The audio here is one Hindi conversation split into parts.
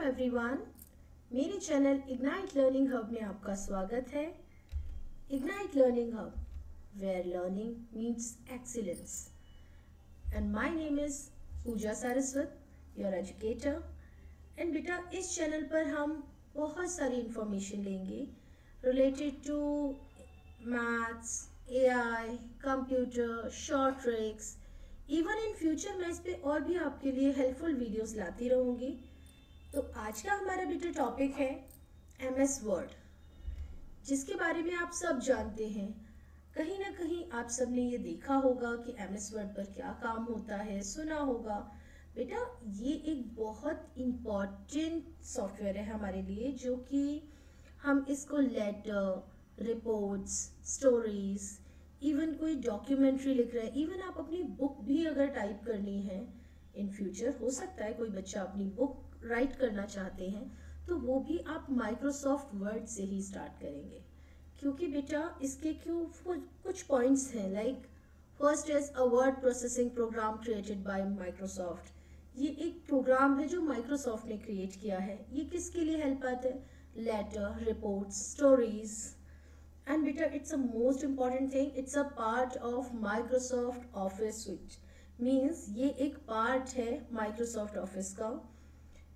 एवरीवन, मेरे चैनल इग्नाइट लर्निंग हब में आपका स्वागत है। Ignite learning hub, where learning meets excellence, and my name is Pooja Saraswat, your educator. And बेटा, इस चैनल पर हम बहुत सारी इंफॉर्मेशन लेंगे related to maths, AI, computer, short tricks. Even in future मैं इस पे और भी आपके लिए हेल्पफुल वीडियोस लाती रहूँगी। तो आज का हमारा बेटा टॉपिक है एमएस वर्ड, जिसके बारे में आप सब जानते हैं। कहीं ना कहीं आप सब ने ये देखा होगा कि एमएस वर्ड पर क्या काम होता है, सुना होगा। बेटा, ये एक बहुत इम्पॉर्टेंट सॉफ्टवेयर है हमारे लिए, जो कि हम इसको लेटर, रिपोर्ट्स, स्टोरीज, इवन कोई डॉक्यूमेंट्री लिख रहा है, इवन आप अपनी बुक भी अगर टाइप करनी है इन फ्यूचर, हो सकता है कोई बच्चा अपनी बुक राइट करना चाहते हैं, तो वो भी आप माइक्रोसॉफ्ट वर्ड से ही स्टार्ट करेंगे। क्योंकि बेटा इसके कुछ पॉइंट्स हैं, like first is a word processing program created by Microsoft. ये एक प्रोग्राम है जो माइक्रोसॉफ्ट ने क्रिएट किया है। ये किसके लिए हेल्प आता है? Letter, reports, stories. एंड बेटा, it's a most important thing, it's a part of Microsoft office switch. Means ये एक पार्ट है माइक्रोसॉफ्ट ऑफिस का,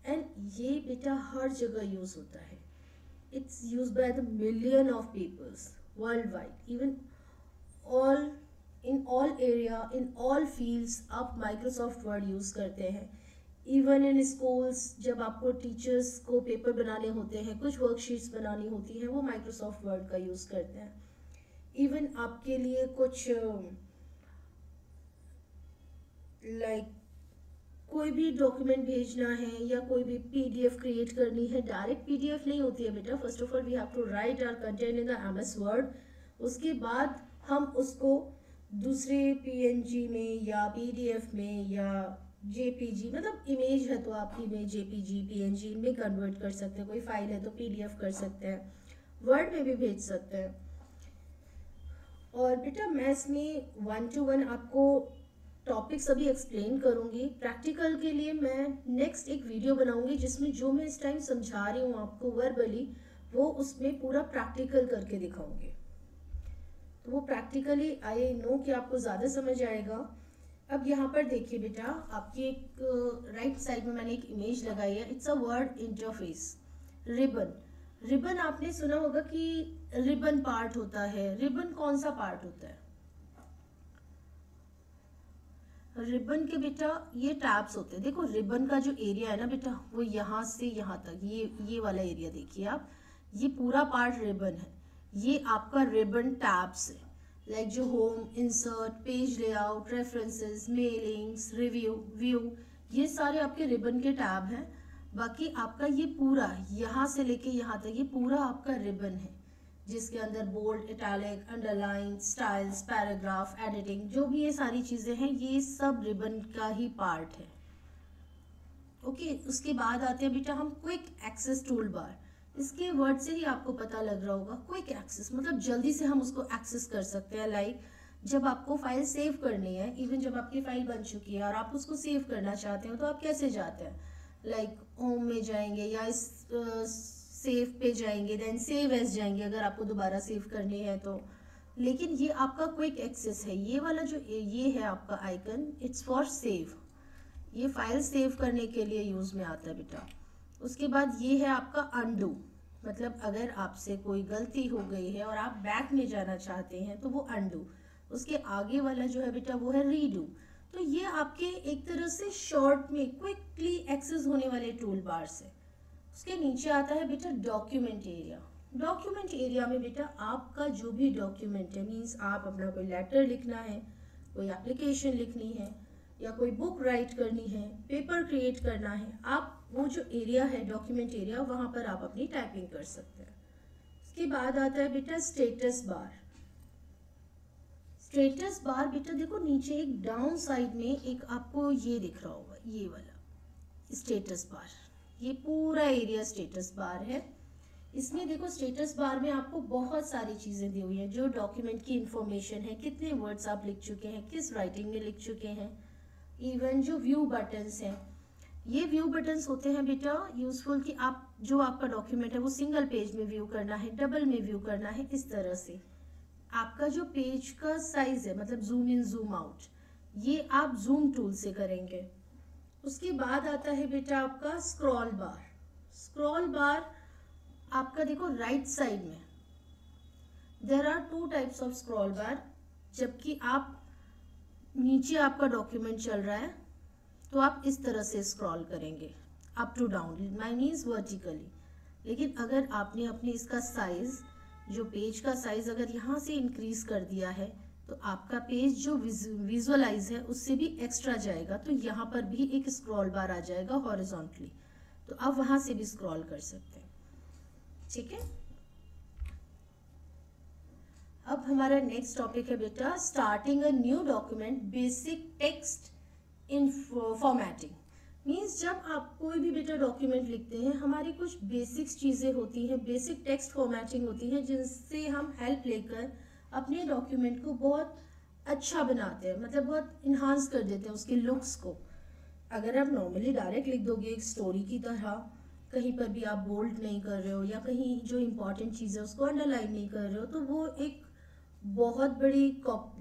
एंड ये बेटा हर जगह यूज होता है। It's use by the million of peoples world wide, even all in all area, in all fields आप माइक्रोसॉफ्ट वर्ड यूज करते हैं। इवन इन स्कूल्स, जब आपको टीचर्स को पेपर बनाने होते हैं, कुछ वर्कशीट्स बनानी होती हैं, वो माइक्रोसॉफ्ट वर्ड का यूज करते हैं। इवन आपके लिए कुछ लाइक कोई भी डॉक्यूमेंट भेजना है या कोई भी पीडीएफ क्रिएट करनी है, डायरेक्ट पीडीएफ नहीं होती है बेटा। First of all we have to write our content in the MS Word. उसके बाद हम उसको दूसरे पीएनजी में या पीडीएफ में या जेपीजी, मतलब इमेज है तो आप इमेज जेपीजी, पीएनजी इनमें कन्वर्ट कर सकते हैं। कोई फाइल है तो पीडीएफ कर सकते हैं, वर्ड में भी भेज सकते हैं। और बेटा मैं इसमें 1 to 1 आपको टॉपिक्स अभी एक्सप्लेन करूंगी। प्रैक्टिकल के लिए मैं नेक्स्ट एक वीडियो बनाऊंगी, जिसमें जो मैं इस टाइम समझा रही हूँ आपको वर्बली, वो उसमें पूरा प्रैक्टिकल करके दिखाऊंगी। तो वो प्रैक्टिकली आई नो कि आपको ज़्यादा समझ आएगा। अब यहाँ पर देखिए बेटा, आपकी एक राइट साइड में मैंने एक इमेज लगाई है। It's a word interface. Ribbon, ribbon आपने सुना होगा कि रिबन पार्ट होता है। रिबन कौन सा पार्ट होता है? रिबन के बेटा ये टैब्स होते हैं। देखो रिबन का जो एरिया है ना बेटा, वो यहाँ से यहाँ तक, ये वाला एरिया देखिए आप, ये पूरा पार्ट रिबन है। ये आपका रिबन टैब्स है, लाइक जो home, insert, page layout, references, mailings, review, view, ये सारे आपके रिबन के टैब हैं। बाकी आपका ये पूरा यहाँ से लेके यहाँ तक, ये पूरा आपका रिबन है, जिसके अंदर bold, italic, underline, styles, paragraph, editing, जो भी ये सारी चीजें हैं, ये सब रिबन का ही पार्ट है। ओके, उसके बाद आते हैं बेटा हम क्विक एक्सेस टूल बार। इसके वर्ड से ही आपको पता लग रहा होगा, क्विक एक्सेस मतलब जल्दी से हम उसको एक्सेस कर सकते हैं। लाइक जब आपको फाइल सेव करनी है, इवन जब आपकी फाइल बन चुकी है और आप उसको सेव करना चाहते हो, तो आप कैसे जाते हैं? लाइक होम में जाएंगे या इस सेव पे जाएंगे, देन सेव एज जाएंगे अगर आपको दोबारा सेव करनी है तो। लेकिन ये आपका क्विक एक्सेस है। ये वाला जो ये है आपका आइकन, इट्स फॉर सेव। ये फाइल सेव करने के लिए यूज में आता है बेटा। उसके बाद ये है आपका अनडू, मतलब अगर आपसे कोई गलती हो गई है और आप बैक में जाना चाहते हैं तो वो अनडू। उसके आगे वाला जो है बेटा वो है रीडू। तो ये आपके एक तरह से शॉर्ट में क्विकली एक्सेस होने वाले टूल बार से। उसके नीचे आता है बेटा डॉक्यूमेंट एरिया। डॉक्यूमेंट एरिया में बेटा आपका जो भी डॉक्यूमेंट है, मीन्स आप अपना कोई लेटर लिखना है, कोई एप्लीकेशन लिखनी है, या कोई बुक राइट करनी है, पेपर क्रिएट करना है, आप वो जो एरिया है डॉक्यूमेंट एरिया, वहां पर आप अपनी टाइपिंग कर सकते हैं। उसके बाद आता है बेटा स्टेटस बार। स्टेटस बार बेटा देखो नीचे एक डाउन साइड में एक आपको ये दिख रहा होगा, ये वाला स्टेटस बार, ये पूरा एरिया स्टेटस बार है। इसमें देखो स्टेटस बार में आपको बहुत सारी चीजें दी हुई हैं, जो डॉक्यूमेंट की इंफॉर्मेशन है, कितने वर्ड्स आप लिख चुके हैं, किस राइटिंग में लिख चुके हैं, इवन जो व्यू बटन्स हैं, ये व्यू बटन्स होते हैं बेटा यूजफुल कि आप जो आपका डॉक्यूमेंट है वो सिंगल पेज में व्यू करना है, डबल में व्यू करना है, इस तरह से आपका जो पेज का साइज है मतलब जूम इन जूम आउट, ये आप जूम टूल से करेंगे। उसके बाद आता है बेटा आपका स्क्रॉल बार। स्क्रॉल बार आपका देखो राइट साइड में there are two types of scroll bar. जबकि आप नीचे आपका डॉक्यूमेंट चल रहा है तो आप इस तरह से स्क्रॉल करेंगे up to down, my means vertically. लेकिन अगर आपने अपने इसका साइज, जो पेज का साइज अगर यहाँ से इंक्रीज कर दिया है तो आपका पेज जो विजुअलाइज है उससे भी एक्स्ट्रा जाएगा, तो यहाँ पर भी एक स्क्रॉल बार आ जाएगा हॉरिजॉन्टली, तो आप वहां से भी स्क्रॉल कर सकते हैं। ठीक है, अब हमारा नेक्स्ट टॉपिक है बेटा starting a new document basic text in formatting. Means जब आप कोई भी बेटा डॉक्यूमेंट लिखते हैं हमारी कुछ बेसिक्स चीज़ें होती हैं, बेसिक टेक्स्ट फॉर्मेटिंग होती है जिनसे हम हेल्प लेकर अपने डॉक्यूमेंट को बहुत अच्छा बनाते हैं, मतलब बहुत इन्हांस कर देते हैं उसके लुक्स को। अगर आप नॉर्मली डायरेक्ट लिख दोगे एक स्टोरी की तरह, कहीं पर भी आप बोल्ड नहीं कर रहे हो या कहीं जो इम्पोर्टेंट चीज़ है उसको अंडरलाइन नहीं कर रहे हो, तो वो एक बहुत बड़ी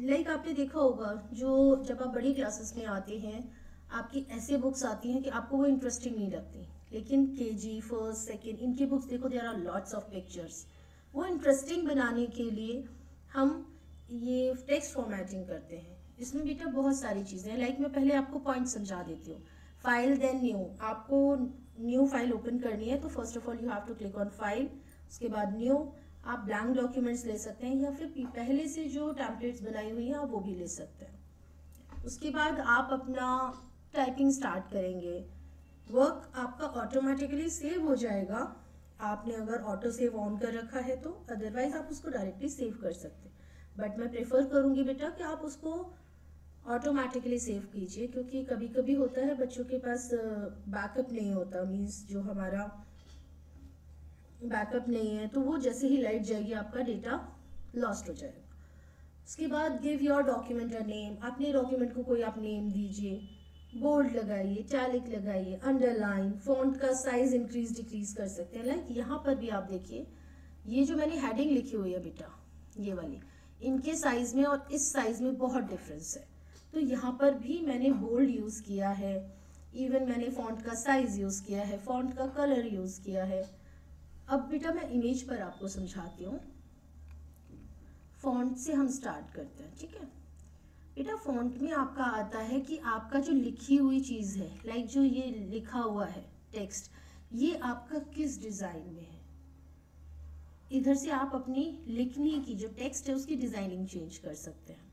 लाइक आपने देखा होगा जो जब आप बड़ी क्लासेस में आते हैं आपकी ऐसे बुक्स आती हैं कि आपको वो इंटरेस्टिंग नहीं लगती, लेकिन केजी फर्स्ट सेकंड इनकी बुक्स देखो, there are lots of pictures. वो इंटरेस्टिंग बनाने के लिए हम ये टेक्स्ट फॉर्मेटिंग करते हैं। इसमें बेटा बहुत सारी चीज़ें हैं, लाइक मैं पहले आपको पॉइंट समझा देती हूँ। फाइल देन न्यू, आपको न्यू फाइल ओपन करनी है तो first of all you have to click on file, उसके बाद न्यू। आप ब्लैंक डॉक्यूमेंट्स ले सकते हैं या फिर पहले से जो टेम्पलेट्स बनाई हुई हैं आप वो भी ले सकते हैं। उसके बाद आप अपना टाइपिंग स्टार्ट करेंगे। वर्क आपका ऑटोमेटिकली सेव हो जाएगा, आपने अगर ऑटो सेव ऑन कर रखा है तो, अदरवाइज आप उसको डायरेक्टली सेव कर सकते हैं। बट मैं प्रेफर करूँगी बेटा कि आप उसको ऑटोमेटिकली सेव कीजिए, क्योंकि कभी कभी होता है बच्चों के पास बैकअप नहीं होता, मीन्स जो हमारा बैकअप नहीं है तो वो जैसे ही लाइट जाएगी आपका डेटा लॉस्ट हो जाएगा। उसके बाद give your document a name, अपने डॉक्यूमेंट को कोई आप नेम दीजिए, बोल्ड लगाइए, इटैलिक लगाइए, अंडरलाइन, फॉन्ट का साइज इंक्रीज डिक्रीज कर सकते हैं। लाइक यहाँ पर भी आप देखिए ये जो मैंने हेडिंग लिखी हुई है बेटा ये वाली, इनके साइज में और इस साइज में बहुत डिफरेंस है, तो यहाँ पर भी मैंने बोल्ड यूज किया है, इवन मैंने फॉन्ट का साइज यूज किया है, फॉन्ट का कलर यूज किया है। अब बेटा मैं इमेज पर आपको समझाती हूँ। फॉन्ट से हम स्टार्ट करते हैं, ठीक है बेटा। फॉन्ट में आपका आता है कि आपका जो लिखी हुई चीज़ है, लाइक जो ये लिखा हुआ है टेक्स्ट, ये आपका किस डिज़ाइन में है। इधर से आप अपनी लिखने की जो टेक्स्ट है उसकी डिज़ाइनिंग चेंज कर सकते हैं।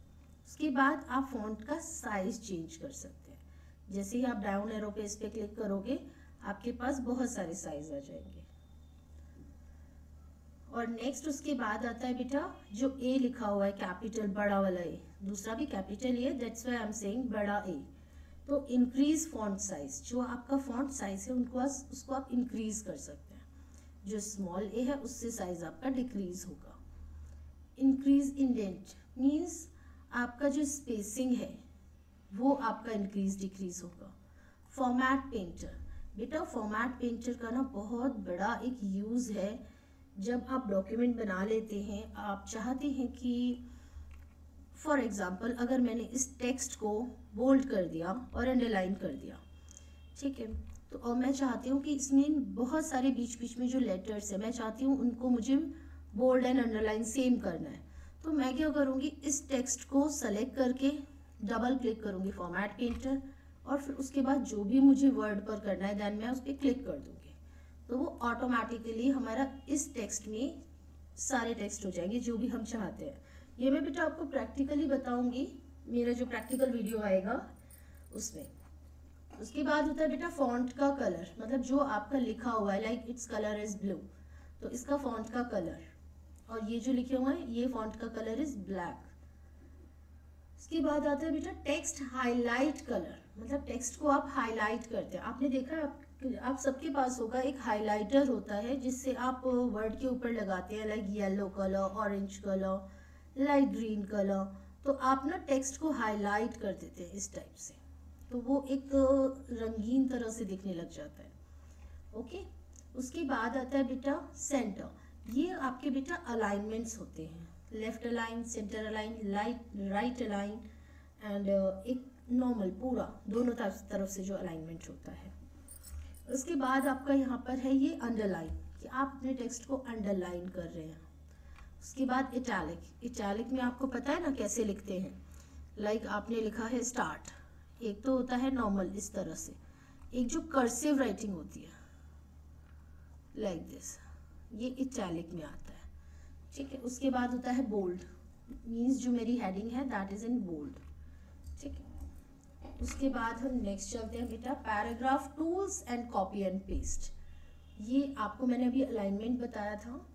उसके बाद आप फॉन्ट का साइज चेंज कर सकते हैं। जैसे ही आप डाउन एरो पे इस पे क्लिक करोगे आपके पास बहुत सारे साइज आ जाएंगे। और नेक्स्ट उसके बाद आता है बेटा जो ए लिखा हुआ है कैपिटल बड़ा वाला ए, दूसरा भी capital A, that's why I am saying बड़ा ए। तो इंक्रीज फॉन्ट साइज, जो आपका फॉन्ट साइज है उसको आप इंक्रीज कर सकते हैं। जो स्मॉल ए है उससे साइज आपका डिक्रीज होगा। इंक्रीज इंडेंट मीन्स आपका जो स्पेसिंग है वो आपका इंक्रीज डिक्रीज होगा। फॉर्मेट पेंटर, बेटा फॉर्मेट पेंटर का ना बहुत बड़ा एक यूज है। जब आप डॉक्यूमेंट बना लेते हैं, आप चाहते हैं कि फॉर एग्जांपल अगर मैंने इस टेक्स्ट को बोल्ड कर दिया और अंडरलाइन कर दिया, ठीक है, तो और मैं चाहती हूँ कि इसमें बहुत सारे बीच बीच में जो लेटर्स है मैं चाहती हूँ उनको मुझे बोल्ड एंड अंडरलाइन सेम करना है, तो मैं क्या करूँगी इस टेक्स्ट को सेलेक्ट करके डबल क्लिक करूँगी फॉर्मेट पेंटर, और फिर उसके बाद जो भी मुझे वर्ड पर करना है देन मैं उस पर क्लिक कर दूँगी, तो वो ऑटोमेटिकली हमारा इस टेक्स्ट में सारे टेक्स्ट हो जाएंगे जो भी हम चाहते हैं। ये मैं बेटा आपको प्रैक्टिकली बताऊंगी, मेरा जो प्रैक्टिकल वीडियो आएगा उसमें। उसके बाद होता है बेटा फॉन्ट का कलर, मतलब जो आपका लिखा हुआ है like its colour is blue, तो इसका फॉन्ट का कलर, और ये जो लिखे हुआ है ये फॉन्ट का कलर इज ब्लैक। उसके बाद आता है बेटा टेक्स्ट हाईलाइट कलर, मतलब टेक्स्ट को आप हाईलाइट करते हैं। आपने देखा है आप सबके पास होगा एक हाइलाइटर होता है जिससे आप वर्ड के ऊपर लगाते हैं, like yellow colour, orange colour, light green colour, तो आप ना टेक्स्ट को हाईलाइट कर देते हैं इस टाइप से, तो वो एक रंगीन तरह से दिखने लग जाता है। ओके, उसके बाद आता है बेटा सेंटर। ये आपके बेटा अलाइनमेंट्स होते हैं, left align, centre align, right align and एक नॉर्मल पूरा दोनों तरफ से जो अलाइनमेंट होता है। उसके बाद आपका यहाँ पर है ये अंडरलाइन, कि आप अपने टेक्स्ट को अंडरलाइन कर रहे हैं। उसके बाद इटैलिक, इटैलिक में आपको पता है ना कैसे लिखते हैं, लाइक आपने लिखा है स्टार्ट, एक तो होता है नॉर्मल इस तरह से, एक जो कर्सिव राइटिंग होती है लाइक दिस, ये इटैलिक में आता है, ठीक है। उसके बाद होता है बोल्ड, मीन्स जो मेरी हेडिंग है दैट इज इन बोल्ड, ठीक है। उसके बाद हम नेक्स्ट चलते हैं बेटा paragraph tools and copy and paste. ये आपको मैंने अभी अलाइनमेंट बताया था,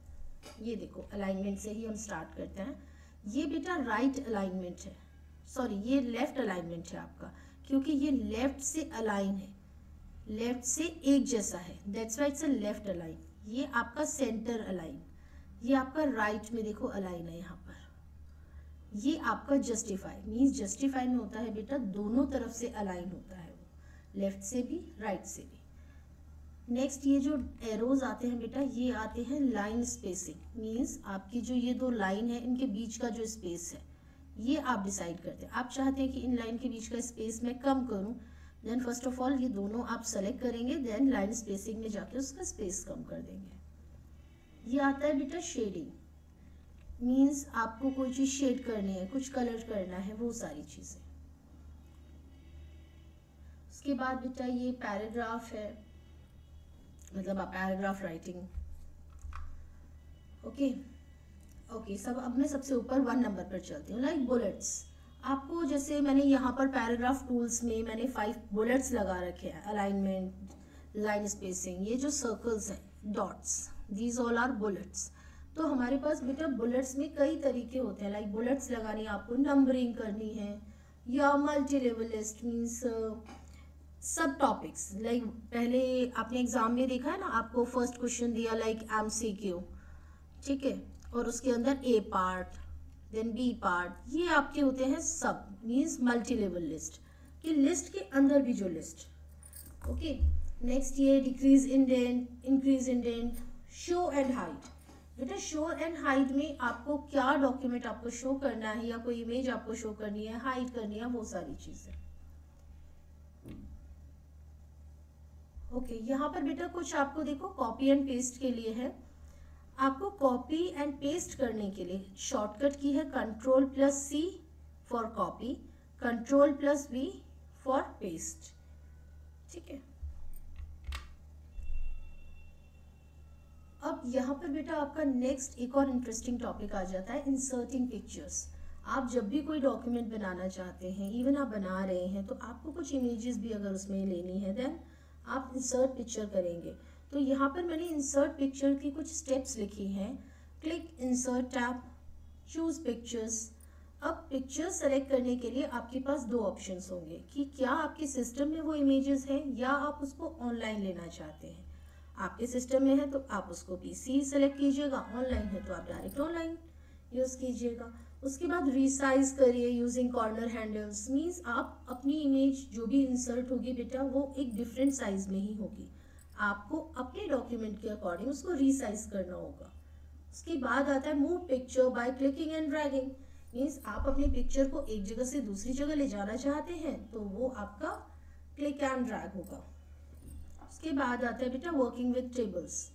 ये देखो अलाइनमेंट से ही हम स्टार्ट करते हैं। ये बेटा राइट अलाइनमेंट है, सॉरी ये लेफ्ट अलाइनमेंट है आपका, क्योंकि ये लेफ्ट से अलाइन है, लेफ्ट से एक जैसा है, that's why it's a left align. ये आपका सेंटर अलाइन, ये आपका राइट में देखो अलाइन है यहाँ पर। ये आपका जस्टिफाई, मीन्स जस्टिफाई में होता है बेटा दोनों तरफ से अलाइन होता है, वो लेफ्ट से भी राइट से भी। नेक्स्ट ये जो एरोज आते हैं बेटा, ये आते हैं लाइन स्पेसिंग, मीन्स आपकी जो ये दो लाइन है इनके बीच का जो स्पेस है ये आप डिसाइड करते हैं। आप चाहते हैं कि इन लाइन के बीच का स्पेस मैं कम करूं, देन फर्स्ट ऑफ ऑल ये दोनों आप सेलेक्ट करेंगे, देन लाइन स्पेसिंग में जाके उसका स्पेस कम कर देंगे। ये आता है बेटा शेडिंग, मीन्स आपको कोई चीज शेड करनी है, कुछ कलर करना है, वो सारी चीजें। उसके बाद बेटा ये पैराग्राफ है, मतलब आप पैराग्राफ राइटिंग, ओके सब। अब मैं सबसे ऊपर 1 नंबर पर चलती हूँ, लाइक बुलेट्स। आपको जैसे मैंने यहाँ पर पैराग्राफ टूल्स में मैंने 5 बुलेट्स लगा रखे हैं, अलाइनमेंट, लाइन स्पेसिंग, ये जो सर्कल्स हैं dots, these all are bullets. तो हमारे पास बेटा बुलेट्स में कई तरीके होते हैं, लाइक बुलेट्स लगानी, आपको नंबरिंग करनी है, या multi level list, means sub topics. Like पहले आपने एग्जाम में देखा है ना, आपको फर्स्ट क्वेश्चन दिया लाइक MCQ, ठीक है, और उसके अंदर A part then B part, ये आपके होते हैं सब, मीन्स मल्टी लेवल लिस्ट, कि लिस्ट के अंदर भी जो लिस्ट। ओके, नेक्स्ट ये decrease indent, increase indent, show and hide. बेटा शो एंड हाइड में आपको क्या डॉक्यूमेंट आपको शो करना है, या कोई इमेज आपको शो करनी है, हाइड करनी है, वो सारी चीजें। ओके, यहाँ पर बेटा कुछ आपको देखो कॉपी एंड पेस्ट के लिए है। आपको कॉपी एंड पेस्ट करने के लिए शॉर्टकट की है Ctrl+C for copy, Ctrl+V for paste, ठीक है। अब यहाँ पर बेटा आपका नेक्स्ट एक और इंटरेस्टिंग टॉपिक आ जाता है, इंसर्टिंग पिक्चर्स। आप जब भी कोई डॉक्यूमेंट बनाना चाहते हैं, इवन आप बना रहे हैं, तो आपको कुछ इमेजेस भी अगर उसमें लेनी है, देन आप इंसर्ट पिक्चर करेंगे। तो यहाँ पर मैंने इंसर्ट पिक्चर की कुछ स्टेप्स लिखी हैं। Click insert tab, choose pictures. अब पिक्चर सेलेक्ट करने के लिए आपके पास 2 ऑप्शंस होंगे, कि क्या आपके सिस्टम में वो इमेजेस हैं या आप उसको ऑनलाइन लेना चाहते हैं। आपके सिस्टम में है तो आप उसको PC सेलेक्ट कीजिएगा, ऑनलाइन है तो आप डायरेक्ट ऑनलाइन यूज कीजिएगा। उसके बाद रिसाइज करिए यूजिंग कॉर्नर हैंडल्स, मीन्स आप अपनी इमेज जो भी इंसर्ट होगी बेटा वो एक डिफरेंट साइज में ही होगी, आपको अपने डॉक्यूमेंट के अकॉर्डिंग उसको रिसाइज करना होगा। उसके बाद आता है move picture by clicking and dragging, means आप अपनी पिक्चर को एक जगह से दूसरी जगह ले जाना चाहते हैं तो वो आपका क्लिक एंड ड्रैग होगा। उसके बाद आता है बेटा वर्किंग विद टेबल्स।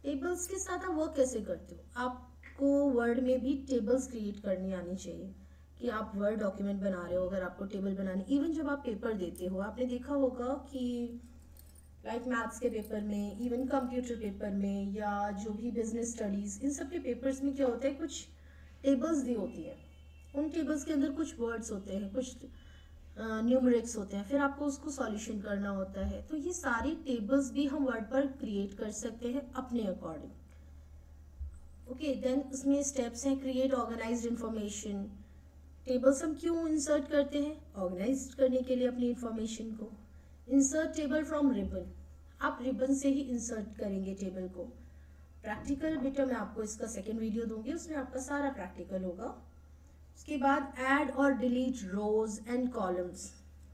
टेबल्स के साथ आप वर्क कैसे करते हो, आपको वर्ड में भी टेबल्स क्रिएट करनी आनी चाहिए, कि आप वर्ड डॉक्यूमेंट बना रहे हो, अगर आपको टेबल बनानी, इवन जब आप पेपर देते हो, आपने देखा होगा कि लाइक मैथ्स के पेपर में, इवन कंप्यूटर पेपर में, या जो भी बिजनेस स्टडीज, इन सब के पेपर्स में क्या होता है, कुछ टेबल्स दी होती है, उन टेबल्स के अंदर कुछ वर्ड्स होते हैं, कुछ न्यूमरिक्स होते हैं, फिर आपको उसको सॉल्यूशन करना होता है। तो ये सारी टेबल्स भी हम वर्ड पर क्रिएट कर सकते हैं अपने अकॉर्डिंग। ओके, देन उसमें स्टेप्स हैं, क्रिएट ऑर्गेनाइज्ड इंफॉर्मेशन। टेबल्स हम क्यों इंसर्ट करते हैं, ऑर्गेनाइज करने के लिए अपनी इंफॉर्मेशन को। इंसर्ट टेबल फ्रॉम रिबन, आप रिबन से ही इंसर्ट करेंगे टेबल को। प्रैक्टिकल बेटा मैं आपको इसका सेकेंड वीडियो दूंगी, उसमें आपका सारा प्रैक्टिकल होगा। उसके बाद ऐड और डिलीट रोज एंड कॉलम्स।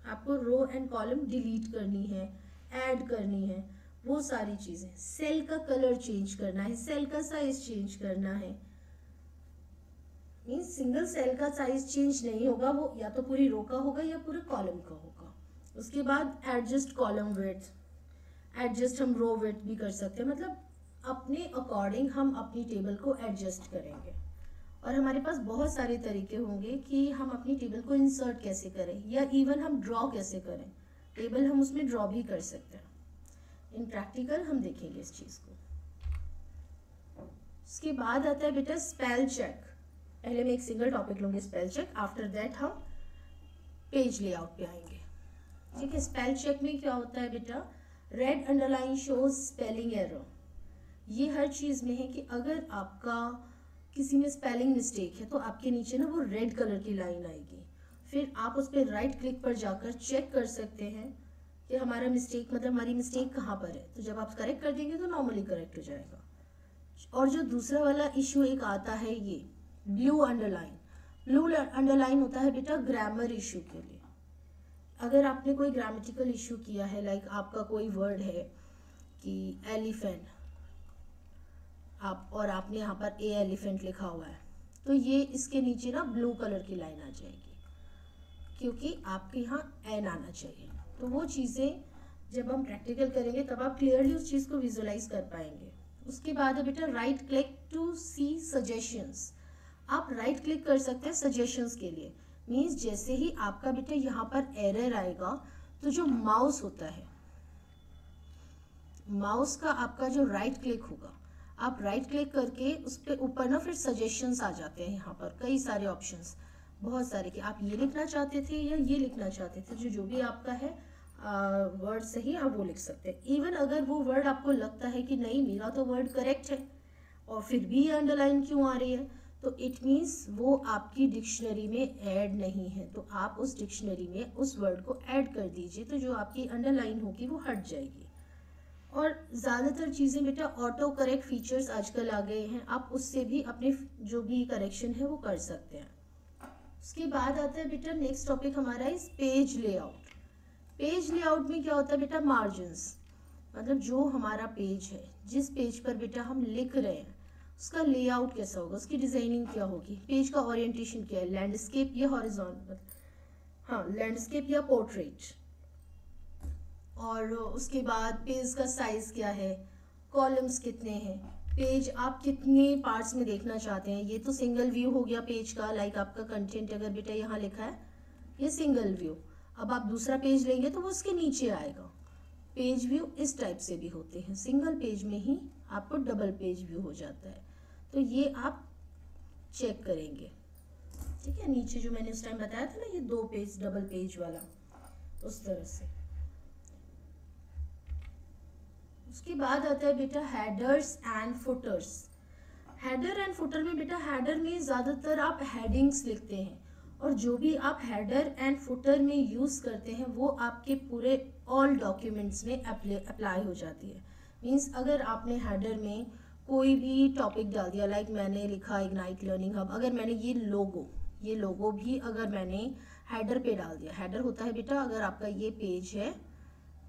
आपको रो एंड कॉलम डिलीट करनी है, ऐड करनी है, वो सारी चीजें। सेल का कलर चेंज करना है, सेल का साइज चेंज करना है। मीन्स सिंगल सेल का साइज चेंज नहीं होगा, वो या तो पूरी रो का होगा या पूरे कॉलम का होगा। उसके बाद एडजस्ट कॉलम विड्थ, एडजस्ट हम रो विड्थ भी कर सकते हैं, मतलब अपने अकॉर्डिंग हम अपनी टेबल को एडजस्ट करेंगे। और हमारे पास बहुत सारे तरीके होंगे कि हम अपनी टेबल को इंसर्ट कैसे करें, या इवन हम ड्रॉ कैसे करें। टेबल हम उसमें ड्रॉ भी कर सकते हैं। इन प्रैक्टिकल हम देखेंगे इस चीज को। उसके बाद आता है बेटा स्पेल चेक। पहले मैं एक सिंगल टॉपिक लूंगी स्पेल चेक, आफ्टर दैट हम पेज लेआउट पे आएंगे। ठीक है, स्पेल चेक में क्या होता है बेटा, red underline shows spelling error. ये हर चीज में है कि अगर आपका किसी में स्पेलिंग मिस्टेक है तो आपके नीचे ना वो रेड कलर की लाइन आएगी। फिर आप उस पर राइट क्लिक पर जाकर चेक कर सकते हैं कि हमारा मिस्टेक, मतलब हमारी मिस्टेक कहाँ पर है। तो जब आप करेक्ट कर देंगे तो नॉर्मली करेक्ट हो जाएगा। और जो दूसरा वाला इश्यू एक आता है, ये ब्लू अंडरलाइन। ब्लू अंडरलाइन होता है बेटा ग्रामर इश्यू के लिए। अगर आपने कोई ग्रामेटिकल इश्यू किया है, लाइक आपका कोई वर्ड है कि एलिफेंट, आप और आपने यहाँ पर ए एलिफेंट लिखा हुआ है, तो ये इसके नीचे ना ब्लू कलर की लाइन आ जाएगी, क्योंकि आपके यहाँ एन आना चाहिए। तो वो चीज़ें जब हम प्रैक्टिकल करेंगे तब आप क्लियरली उस चीज़ को विजुअलाइज कर पाएंगे। उसके बाद है बेटा right click to see suggestions. आप राइट क्लिक कर सकते हैं सजेशंस के लिए। मीन्स जैसे ही आपका बेटा यहाँ पर एरर आएगा तो जो माउस होता है, माउस का आपका जो राइट क्लिक होगा, आप राइट क्लिक करके उस पर ऊपर ना फिर सजेशंस आ जाते हैं। यहाँ पर कई सारे ऑप्शंस, बहुत सारे, कि आप ये लिखना चाहते थे या ये लिखना चाहते थे, जो भी आपका है वर्ड सही आप वो लिख सकते हैं। इवन अगर वो वर्ड आपको लगता है कि नहीं मेरा तो वर्ड करेक्ट है और फिर भी ये अंडरलाइन क्यों आ रही है, तो इट मीन्स वो आपकी डिक्शनरी में ऐड नहीं है। तो आप उस डिक्शनरी में उस वर्ड को ऐड कर दीजिए, तो जो आपकी अंडरलाइन होगी वो हट जाएगी। और ज़्यादातर चीज़ें बेटा ऑटो करेक्ट फीचर्स आजकल आ गए हैं, आप उससे भी अपने जो भी करेक्शन है वो कर सकते हैं। उसके बाद आता है बेटा नेक्स्ट टॉपिक हमारा इस पेज लेआउट। पेज लेआउट में क्या होता है बेटा, मार्जिन्स, मतलब जो हमारा पेज है, जिस पेज पर बेटा हम लिख रहे हैं उसका लेआउट कैसा होगा, उसकी डिजाइनिंग क्या होगी, पेज का ओरिएंटेशन क्या है, लैंडस्केप या हॉरिजॉन्टल, हाँ लैंडस्केप या पोर्ट्रेट। और उसके बाद पेज का साइज क्या है, कॉलम्स कितने हैं, पेज आप कितने पार्ट्स में देखना चाहते हैं। ये तो सिंगल व्यू हो गया पेज का, लाइक आपका कंटेंट अगर बेटा यहाँ लिखा है ये सिंगल व्यू। अब आप दूसरा पेज लेंगे तो वो उसके नीचे आएगा। पेज व्यू इस टाइप से भी होते हैं, सिंगल पेज में ही आपको डबल पेज व्यू हो जाता है। तो ये आप चेक करेंगे। ठीक है, नीचे जो मैंने उस टाइम बताया था ना, ये 2 पेज डबल पेज वाला, उस तरह से। उसके बाद आता है बेटा headers and putters. Header and footer में बेटा, हेडर में ज़्यादातर आप हेडिंग्स लिखते हैं, और जो भी आप हेडर एंड फुटर में यूज़ करते हैं वो आपके पूरे ऑल डॉक्यूमेंट्स में अप्लाई हो जाती है। मीन्स अगर आपने हेडर में कोई भी टॉपिक डाल दिया, लाइक मैंने लिखा इग्नाइट लर्निंग हब, अगर मैंने ये लोगो भी अगर मैंने हेडर पे डाल दिया, हेडर होता है बेटा अगर आपका ये पेज है,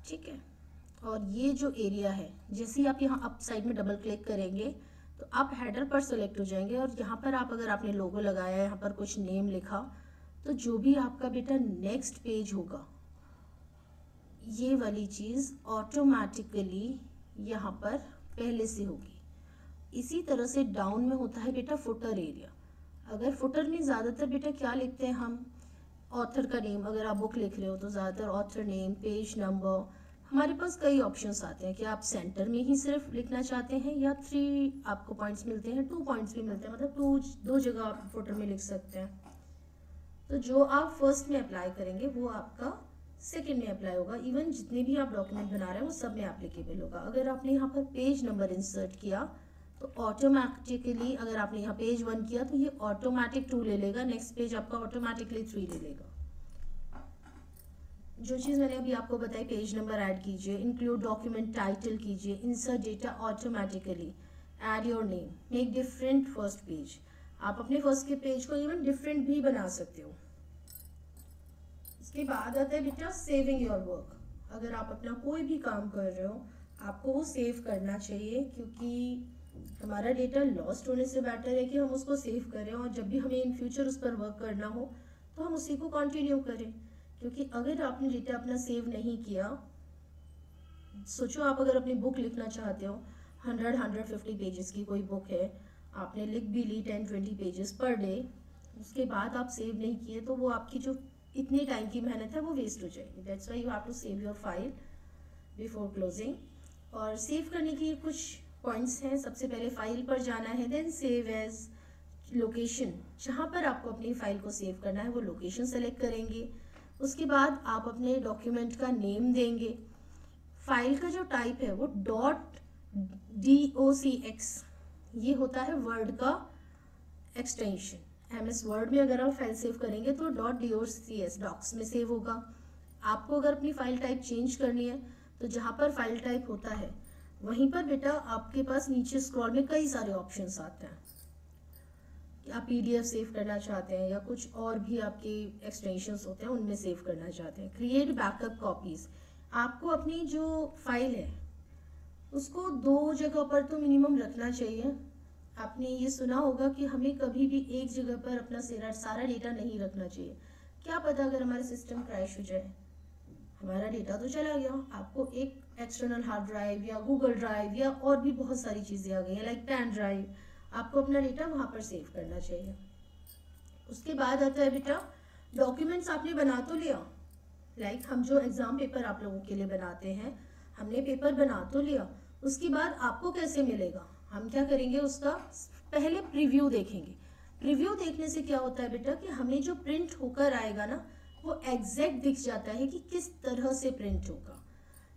ठीक है, और ये जो एरिया है, जैसे ही आप यहाँ अप साइड में डबल क्लिक करेंगे तो आप हेडर पर सेलेक्ट हो जाएंगे, और यहाँ पर आप अगर आपने लोगो लगाया, यहाँ पर कुछ नेम लिखा, तो जो भी आपका बेटा नेक्स्ट पेज होगा ये वाली चीज़ ऑटोमेटिकली यहाँ पर पहले से होगी। इसी तरह से डाउन में होता है बेटा फुटर एरिया। अगर फुटर में ज़्यादातर बेटा क्या लिखते हैं हम, ऑथर का नेम, अगर आप बुक लिख रहे हो तो ज़्यादातर ऑथर नेम, पेज नंबर, हमारे पास कई ऑप्शंस आते हैं कि आप सेंटर में ही सिर्फ लिखना चाहते हैं या 3 आपको पॉइंट्स मिलते हैं, 2 पॉइंट्स भी मिलते हैं, मतलब 2 जगह आप फुटर में लिख सकते हैं। तो जो आप फर्स्ट में अप्लाई करेंगे वो आपका सेकंड में अप्लाई होगा। इवन जितने भी आप डॉक्यूमेंट बना रहे हैं वो सब में एप्लीकेबल होगा। अगर आपने यहाँ पर पेज नंबर इंसर्ट किया तो ऑटोमेटिकली, अगर आपने यहाँ पेज 1 किया तो ये ऑटोमेटिक 2 ले लेगा, नेक्स्ट पेज आपका ऑटोमेटिकली 3 ले लेगा। जो चीज़ मैंने अभी आपको बताई, पेज नंबर ऐड कीजिए, इंक्लूड डॉक्यूमेंट टाइटल कीजिए, insert data automatically, add your name, make different first page. आप अपने फर्स्ट के पेज को इवन डिफरेंट भी बना सकते हो। उसके बाद आता है बेटा सेविंग योर वर्क। अगर आप अपना कोई भी काम कर रहे हो आपको वो सेव करना चाहिए, क्योंकि हमारा डेटा लॉस्ट होने से बेटर है कि हम उसको सेव करें और जब भी हमें इन फ्यूचर उस पर वर्क करना हो तो हम उसी को कंटिन्यू करें। क्योंकि अगर आपने डेटा अपना सेव नहीं किया, सोचो आप अगर अपनी बुक लिखना चाहते हो, 100-150 पेजेस की कोई बुक है, आपने लिख भी ली 10-20 पेजेस पर डे, उसके बाद आप सेव नहीं किए तो वो आपकी जो इतने टाइम की मेहनत है वो वेस्ट हो जाएगी। That's why you have to save your file before closing. और सेव करने की कुछ पॉइंट्स हैं। सबसे पहले फाइल पर जाना है, देन सेव एज, लोकेशन जहाँ पर आपको अपनी फाइल को सेव करना है वो लोकेशन सेलेक्ट करेंगे। उसके बाद आप अपने डॉक्यूमेंट का नेम देंगे। फाइल का जो टाइप है वो .docx ये होता है वर्ड का एक्सटेंशन। MS वर्ड में अगर आप फाइल सेव करेंगे तो .docx डॉक्स में सेव होगा। आपको अगर अपनी फाइल टाइप चेंज करनी है तो जहाँ पर फाइल टाइप होता है वहीं पर बेटा आपके पास नीचे स्क्रॉल में कई सारे ऑप्शंस आते हैं। आप PDF सेव करना चाहते हैं या कुछ और भी आपके एक्सटेंशंस होते हैं उनमें सेव करना चाहते हैं। क्रिएट बैकअप कॉपीज, आपको अपनी जो फाइल है उसको 2 जगह पर तो मिनिमम रखना चाहिए। आपने ये सुना होगा कि हमें कभी भी एक जगह पर अपना सारा डेटा नहीं रखना चाहिए। क्या पता अगर हमारा सिस्टम क्रैश हो जाए, हमारा डेटा तो चला गया। आपको एक एक्सटर्नल हार्ड ड्राइव या गूगल ड्राइव या और भी बहुत सारी चीज़ें आ गई हैं लाइक पेन ड्राइव, आपको अपना डेटा वहाँ पर सेव करना चाहिए। उसके बाद आता है बेटा डॉक्यूमेंट्स आपने बना तो लिया, लाइक हम जो एग्ज़ाम पेपर आप लोगों के लिए बनाते हैं, हमने पेपर बना तो लिया। उसके बाद आपको कैसे मिलेगा, हम क्या करेंगे, उसका पहले प्रीव्यू देखेंगे। प्रीव्यू देखने से क्या होता है बेटा कि हमें जो प्रिंट होकर आएगा ना वो एग्जैक्ट दिख जाता है कि किस तरह से प्रिंट होगा।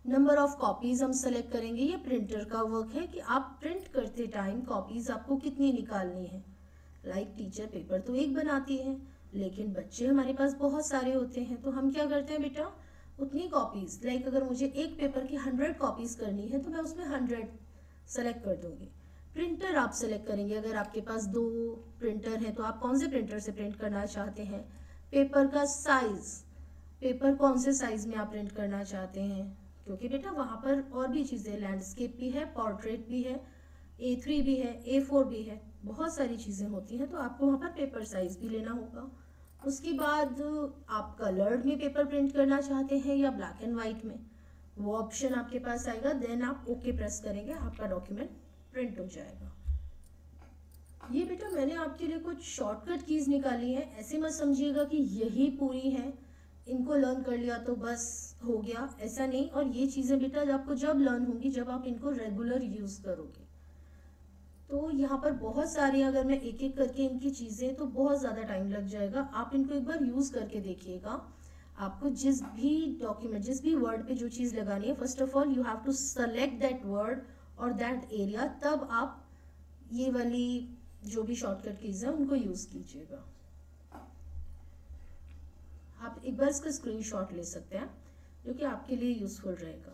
नंबर ऑफ कॉपीज हम सेलेक्ट करेंगे। ये प्रिंटर का वर्क है कि आप प्रिंट करते टाइम कॉपीज आपको कितनी निकालनी है। लाइक टीचर पेपर तो एक बनाती है लेकिन बच्चे हमारे पास बहुत सारे होते हैं, तो हम क्या करते हैं बेटा उतनी कॉपीज, लाइक अगर मुझे एक पेपर की 100 कॉपीज करनी है तो मैं उसमें 100 सेलेक्ट कर दूंगी। प्रिंटर आप सेलेक्ट करेंगे। अगर आपके पास 2 प्रिंटर है तो आप कौन से प्रिंटर से प्रिंट करना चाहते हैं। पेपर का साइज, पेपर कौन से साइज में आप प्रिंट करना चाहते हैं, क्योंकि बेटा वहाँ पर और भी चीज़ें, लैंडस्केप भी है, पोर्ट्रेट भी है, A3 भी है, A4 भी है, बहुत सारी चीज़ें होती हैं, तो आपको वहाँ पर पेपर साइज भी लेना होगा। उसके बाद आप कलर्ड में पेपर प्रिंट करना चाहते हैं या ब्लैक एंड वाइट में, वो ऑप्शन आपके पास आएगा। देन आप ओके प्रेस करेंगे, आपका डॉक्यूमेंट प्रिंट हो जाएगा। ये बेटा मैंने आपके लिए कुछ शॉर्टकट कीज निकाली है, ऐसे मत समझिएगा कि यही पूरी है, इनको लर्न कर लिया तो बस हो गया, ऐसा नहीं। और ये चीज़ें बेटा आपको जब लर्न होंगी जब आप इनको रेगुलर यूज़ करोगे। तो यहाँ पर बहुत सारी, अगर मैं एक एक करके इनकी चीज़ें, तो बहुत ज़्यादा टाइम लग जाएगा। आप इनको एक बार यूज़ करके देखिएगा। आपको जिस भी डॉक्यूमेंट, जिस भी वर्ड पे जो चीज़ लगानी है, first of all you have to select that word और दैट एरिया, तब आप ये वाली जो भी शॉर्टकट कीज है उनको यूज़ कीजिएगा। आप एक बार इसका स्क्रीनशॉट ले सकते हैं जो कि आपके लिए यूजफुल रहेगा।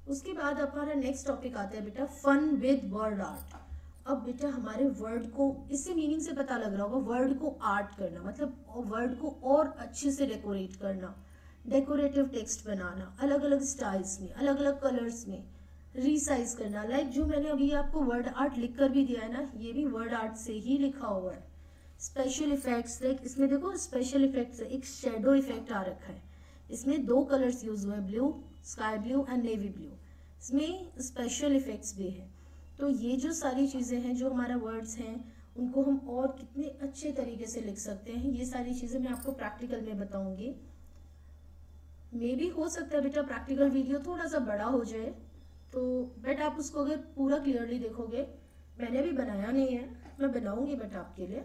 उसके बाद हमारा नेक्स्ट टॉपिक आता है बेटा फन विद वर्ड आर्ट। अब बेटा हमारे वर्ड को, इससे मीनिंग से पता लग रहा होगा, वर्ड को आर्ट करना मतलब वर्ड को और अच्छे से डेकोरेट करना, डेकोरेटिव टेक्स्ट बनाना, अलग अलग स्टाइल्स में, अलग अलग कलर्स में, रीसाइज करना। लाइक जो मैंने अभी आपको वर्ड आर्ट लिख कर भी दिया है ना, ये भी वर्ड आर्ट से ही लिखा हुआ है। स्पेशल इफेक्ट्स, लाइक इसमें देखो स्पेशल इफेक्ट्स, एक शेडो इफेक्ट आ रखा है, इसमें 2 कलर्स यूज हुए, blue, sky blue and navy blue, इसमें स्पेशल इफेक्ट्स भी है। तो ये जो सारी चीज़ें हैं, जो हमारा वर्ड्स हैं, उनको हम और कितने अच्छे तरीके से लिख सकते हैं, ये सारी चीज़ें मैं आपको प्रैक्टिकल में बताऊंगी। मे भी हो सकता है बेटा प्रैक्टिकल वीडियो थोड़ा सा बड़ा हो जाए, तो बट आप उसको अगर पूरा क्लियरली देखोगे, मैंने भी बनाया नहीं है, मैं बनाऊंगी बट आपके लिए।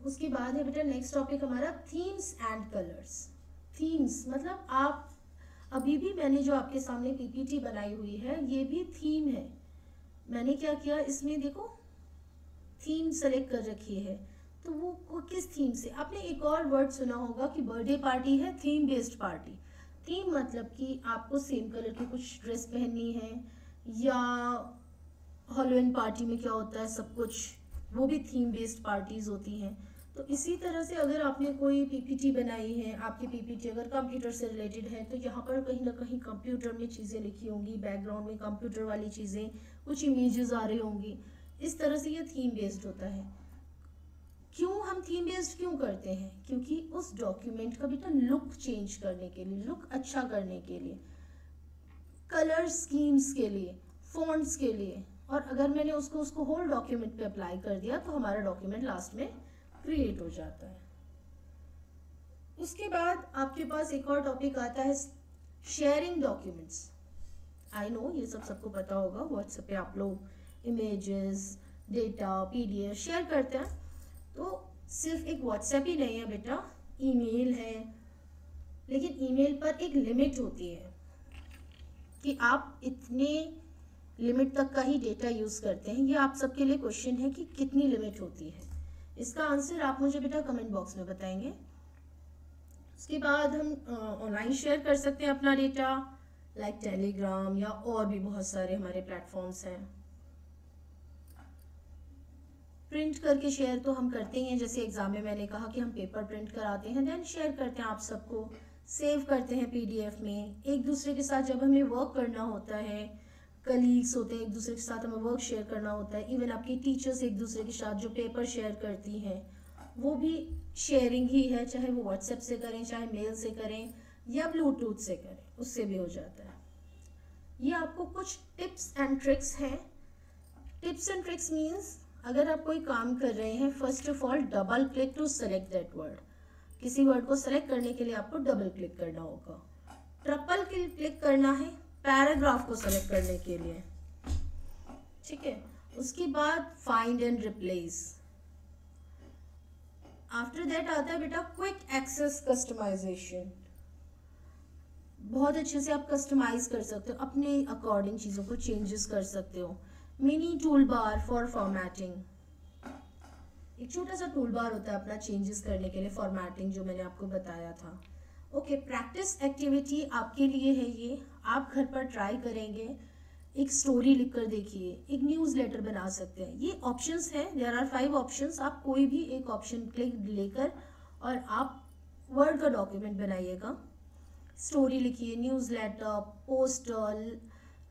उसके बाद है बेटा नेक्स्ट टॉपिक हमारा थीम्स एंड कलर्स। थीम्स मतलब आप अभी भी, मैंने जो आपके सामने PPT बनाई हुई है ये भी थीम है। मैंने क्या किया, इसमें देखो थीम सेलेक्ट कर रखी है, तो वो किस थीम से, आपने एक और वर्ड सुना होगा कि बर्थडे पार्टी है थीम बेस्ड पार्टी। थीम मतलब कि आपको सेम कलर की कुछ ड्रेस पहननी है, या हॉलोवीन पार्टी में क्या होता है सब कुछ वो भी थीम बेस्ड पार्टीज होती हैं। तो इसी तरह से अगर आपने कोई पीपीटी बनाई है, आपकी पीपीटी अगर कंप्यूटर से रिलेटेड है, तो यहाँ पर कहीं ना कहीं कंप्यूटर में चीज़ें लिखी होंगी, बैकग्राउंड में कंप्यूटर वाली चीज़ें, कुछ इमेजेस आ रही होंगी। इस तरह से ये थीम बेस्ड होता है। क्यों हम थीम बेस्ड क्यों करते हैं? क्योंकि उस डॉक्यूमेंट का बेटा लुक चेंज करने के लिए, लुक अच्छा करने के लिए, कलर स्कीम्स के लिए, फॉन्ट्स के लिए, और अगर मैंने उसको होल डॉक्यूमेंट पे अप्लाई कर दिया तो हमारा डॉक्यूमेंट लास्ट में क्रिएट हो जाता है। उसके बाद आपके पास एक और टॉपिक आता है शेयरिंग डॉक्यूमेंट्स। आई नो ये सबको पता होगा, व्हाट्सएप पे आप लोग इमेजेस, डेटा, पीडीएफ शेयर करते हैं। तो सिर्फ एक व्हाट्सएप ही नहीं है बेटा, ईमेल है, लेकिन ईमेल पर एक लिमिट होती है कि आप इतने लिमिट तक का ही डेटा यूज़ करते हैं। ये आप सबके लिए क्वेश्चन है कि कितनी लिमिट होती है। इसका आंसर आप मुझे बेटा कमेंट बॉक्स में बताएंगे। उसके बाद हम ऑनलाइन शेयर कर सकते हैं अपना डेटा, लाइक टेलीग्राम या और भी बहुत सारे हमारे प्लेटफॉर्म्स हैं। प्रिंट करके शेयर तो हम करते ही हैं, जैसे एग्जाम में मैंने कहा कि हम पेपर प्रिंट कराते हैं, देन शेयर करते हैं आप सबको, सेव करते हैं पीडीएफ में। एक दूसरे के साथ जब हमें वर्क करना होता है, कलीग्स होते हैं, एक दूसरे के साथ हमें वर्क शेयर करना होता है, इवन आपकी टीचर्स एक दूसरे के साथ जो पेपर शेयर करती हैं, वो भी शेयरिंग ही है, चाहे वो व्हाट्सएप से करें, चाहे मेल से करें या ब्लूटूथ से करें, उससे भी हो जाता है। ये आपको कुछ टिप्स एंड ट्रिक्स हैं। टिप्स एंड ट्रिक्स मीन्स अगर आप कोई काम कर रहे हैं, first of all double click to select that word. किसी वर्ड को सेलेक्ट करने के लिए आपको डबल क्लिक करना होगा। ट्रिपल क्लिक करना है पैराग्राफ को सेलेक्ट करने के लिए, ठीक है। उसके बाद find and replace. After that आता है बेटा क्विक एक्सेस कस्टमाइजेशन। बहुत अच्छे से आप कस्टमाइज कर सकते हो, अपने अकॉर्डिंग चीज़ों को चेंजेस कर सकते हो। Mini tool bar for formatting, एक छोटा सा टूल बार होता है अपना चेंजेस करने के लिए, फॉर्मेटिंग जो मैंने आपको बताया था। ओके, प्रैक्टिस एक्टिविटी आपके लिए है ये, आप घर पर ट्राई करेंगे। एक स्टोरी लिखकर देखिए, एक न्यूज़लेटर बना सकते हैं। ये ऑप्शंस हैं, देयर आर 5 ऑप्शंस। आप कोई भी एक ऑप्शन क्लिक लेकर और आप वर्ड का डॉक्यूमेंट बनाइएगा। स्टोरी लिखिए, newsletter, poster,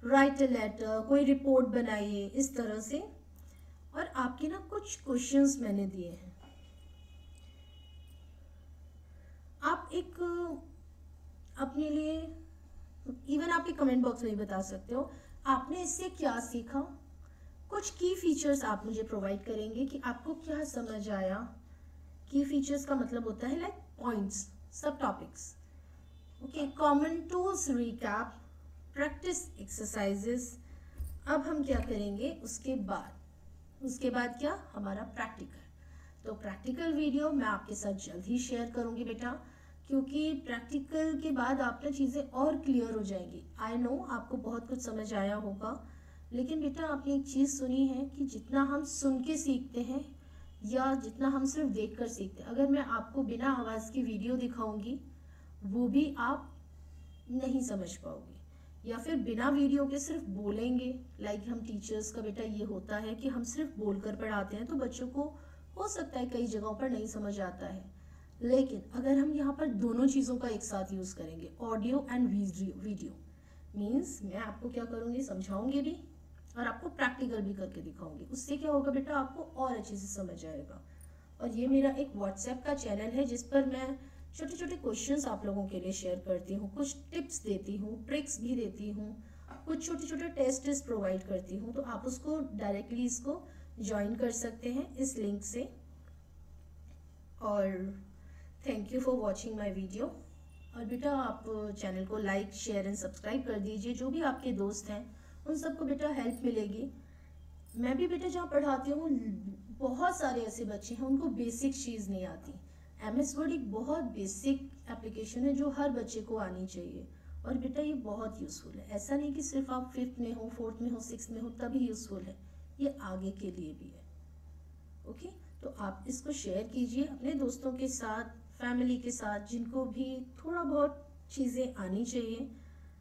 write a letter, कोई रिपोर्ट बनाइए, इस तरह से। और आपके ना कुछ क्वेश्चंस मैंने दिए हैं, आप एक अपने लिए इवन आपके कमेंट बॉक्स में भी बता सकते हो आपने इससे क्या सीखा। कुछ की फीचर्स आप मुझे प्रोवाइड करेंगे कि आपको क्या समझ आया। की फीचर्स का मतलब होता है लाइक पॉइंट्स, सब topics. Okay, common tools recap, practice exercises. अब हम क्या करेंगे उसके बाद क्या, हमारा प्रैक्टिकल। तो प्रैक्टिकल वीडियो मैं आपके साथ जल्द ही शेयर करूंगी बेटा, क्योंकि प्रैक्टिकल के बाद आप ना चीज़ें और क्लियर हो जाएंगी। आई नो आपको बहुत कुछ समझ आया होगा, लेकिन बेटा आपने एक चीज़ सुनी है कि जितना हम सुन के सीखते हैं या जितना हम सिर्फ देख कर सीखते हैं, अगर मैं आपको बिना आवाज़ की वीडियो दिखाऊंगी वो भी आप नहीं समझ पाओगे, या फिर बिना वीडियो के सिर्फ बोलेंगे। लाइक हम टीचर्स का बेटा ये होता है कि हम सिर्फ बोलकर पढ़ाते हैं, तो बच्चों को हो सकता है कई जगहों पर नहीं समझ आता है। लेकिन अगर हम यहाँ पर दोनों चीज़ों का एक साथ यूज़ करेंगे, ऑडियो एंड वीडियो, मीन्स मैं आपको क्या करूँगी, समझाऊंगी भी और आपको प्रैक्टिकल भी करके दिखाऊंगी। उससे क्या होगा बेटा, आपको और अच्छे से समझ आएगा। और ये मेरा एक व्हाट्सएप का चैनल है जिस पर मैं छोटे छोटे क्वेश्चंस आप लोगों के लिए शेयर करती हूँ, कुछ टिप्स देती हूँ, ट्रिक्स भी देती हूँ, कुछ छोटे छोटे टेस्ट प्रोवाइड करती हूँ। तो आप उसको डायरेक्टली इसको ज्वाइन कर सकते हैं इस लिंक से। और thank you for watching my video. और बेटा आप चैनल को लाइक, शेयर एंड सब्सक्राइब कर दीजिए। जो भी आपके दोस्त हैं उन सबको बेटा हेल्प मिलेगी। मैं भी बेटा जहाँ पढ़ाती हूँ बहुत सारे ऐसे बच्चे हैं उनको बेसिक चीज़ नहीं आती। MS वर्ड एक बहुत बेसिक एप्लीकेशन है जो हर बच्चे को आनी चाहिए, और बेटा ये बहुत यूज़फुल है। ऐसा नहीं कि सिर्फ आप 5th में हो, 4th में हो, 6th में हो तभी यूज़फुल है, ये आगे के लिए भी है। ओके, तो आप इसको शेयर कीजिए अपने दोस्तों के साथ, फैमिली के साथ, जिनको भी थोड़ा बहुत चीज़ें आनी चाहिए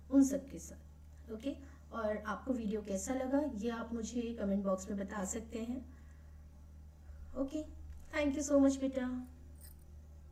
उन सब के साथ। ओके, और आपको वीडियो कैसा लगा ये आप मुझे कमेंट बॉक्स में बता सकते हैं। Okay. Thank you so much, beta.